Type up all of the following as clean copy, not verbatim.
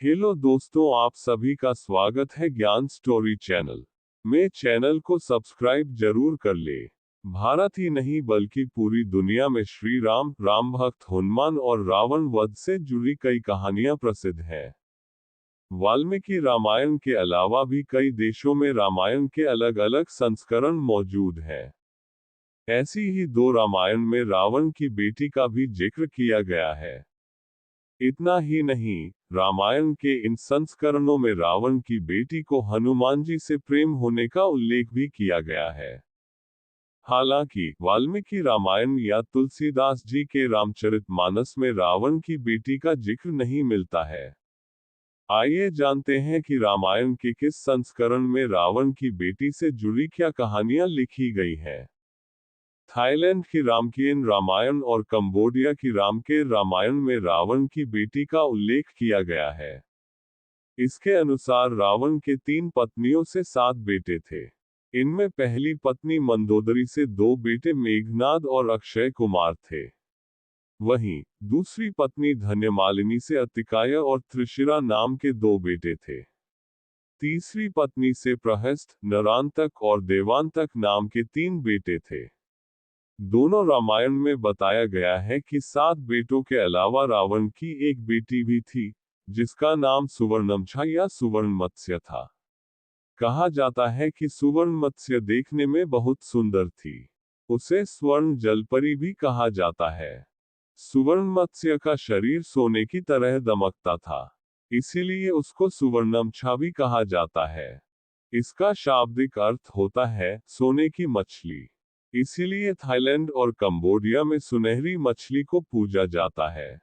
Hello दोस्तों, आप सभी का स्वागत है ज्ञान स्टोरी चैनल में। चैनल को सब्सक्राइब जरूर कर ले। भारत ही नहीं बल्कि पूरी दुनिया में श्री राम, राम भक्त हनुमान और रावण वध से जुड़ी कई कहानियां प्रसिद्ध हैं। वाल्मीकि रामायण के अलावा भी कई देशों में रामायण के अलग अलग संस्करण मौजूद हैं। ऐसी ही दो रामायण में रावण की बेटी का भी जिक्र किया गया है। इतना ही नहीं, रामायण के इन संस्करणों में रावण की बेटी को हनुमान जी से प्रेम होने का उल्लेख भी किया गया है। हालांकि वाल्मीकि रामायण या तुलसीदास जी के रामचरितमानस में रावण की बेटी का जिक्र नहीं मिलता है। आइए जानते हैं कि रामायण के किस संस्करण में रावण की बेटी से जुड़ी क्या कहानियां लिखी गई हैं। थाईलैंड की रामकीन रामायण और कंबोडिया की रामकेर रामायण में रावण की बेटी का उल्लेख किया गया है। इसके अनुसार रावण के 3 पत्नियों से 7 बेटे थे। इनमें पहली पत्नी मंदोदरी से 2 बेटे मेघनाद और अक्षय कुमार थे। वहीं दूसरी पत्नी धन्यमालिनी से अतिकाय और त्रिशिरा नाम के 2 बेटे थे। तीसरी पत्नी से प्रहस्त, नरांतक और देवांतक नाम के 3 बेटे थे। दोनों रामायण में बताया गया है कि 7 बेटों के अलावा रावण की एक बेटी भी थी, जिसका नाम सुवर्णमछा या सुवर्णमत्स्य था। कहा जाता है कि सुवर्णमत्स्य देखने में बहुत सुंदर थी। उसे स्वर्ण जलपरी भी कहा जाता है। सुवर्णमत्स्य का शरीर सोने की तरह दमकता था, इसीलिए उसको सुवर्णमछा भी कहा जाता है। इसका शाब्दिक अर्थ होता है सोने की मछली। इसीलिए थाईलैंड और कंबोडिया में सुनहरी मछली को पूजा जाता है।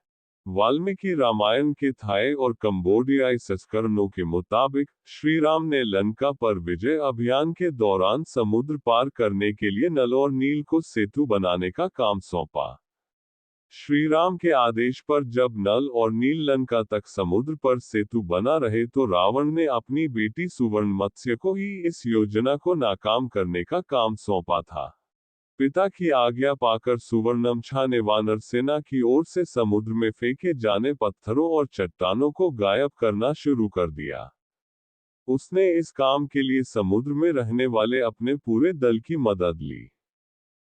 वाल्मीकि रामायण के थाई और कंबोडियाई संस्करणों के मुताबिक श्री राम ने लंका पर विजय अभियान के दौरान समुद्र पार करने के लिए नल और नील को सेतु बनाने का काम सौंपा। श्री राम के आदेश पर जब नल और नील लंका तक समुद्र पर सेतु बना रहे तो रावण ने अपनी बेटी सुवर्णमत्स्य को ही इस योजना को नाकाम करने का काम सौंपा था। पिता की आज्ञा पाकर सुवर्णमछा ने वानर सेना की ओर से समुद्र में फेंके जाने पत्थरों और चट्टानों को गायब करना शुरू कर दिया। उसने इस काम के लिए समुद्र में रहने वाले अपने पूरे दल की मदद ली।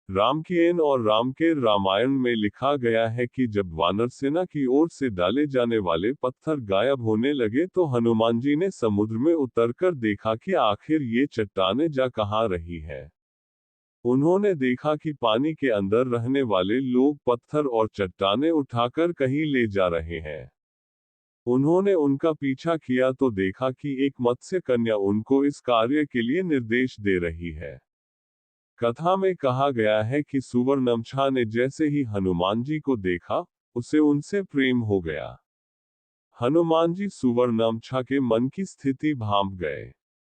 रामकीन और रामकेर रामायण में लिखा गया है कि जब वानर सेना की ओर से डाले जाने वाले पत्थर गायब होने लगे तो हनुमान जी ने समुद्र में उतरकर देखा कि आखिर ये चट्टानें जा कहाँ रही है। उन्होंने देखा कि पानी के अंदर रहने वाले लोग पत्थर और चट्टानें उठाकर कहीं ले जा रहे हैं। उन्होंने उनका पीछा किया तो देखा कि एक मत्स्य कन्या उनको इस कार्य के लिए निर्देश दे रही है। कथा में कहा गया है कि सुवर्णमछा ने जैसे ही हनुमान जी को देखा, उसे उनसे प्रेम हो गया। हनुमान जी सुवर्णमछा के मन की स्थिति भांप गए।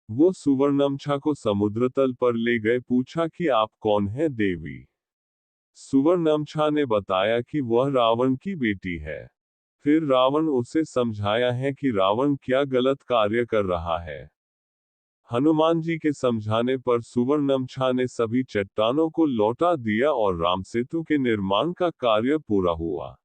वो सुवर्णमछा को समुद्र तल पर ले गए, पूछा कि आप कौन हैं देवी। सुवर्णमछा ने बताया कि वह रावण की बेटी है। फिर रावण उसे समझाया है कि रावण क्या गलत कार्य कर रहा है। हनुमान जी के समझाने पर सुवर्णमछा ने सभी चट्टानों को लौटा दिया और राम सेतु के निर्माण का कार्य पूरा हुआ।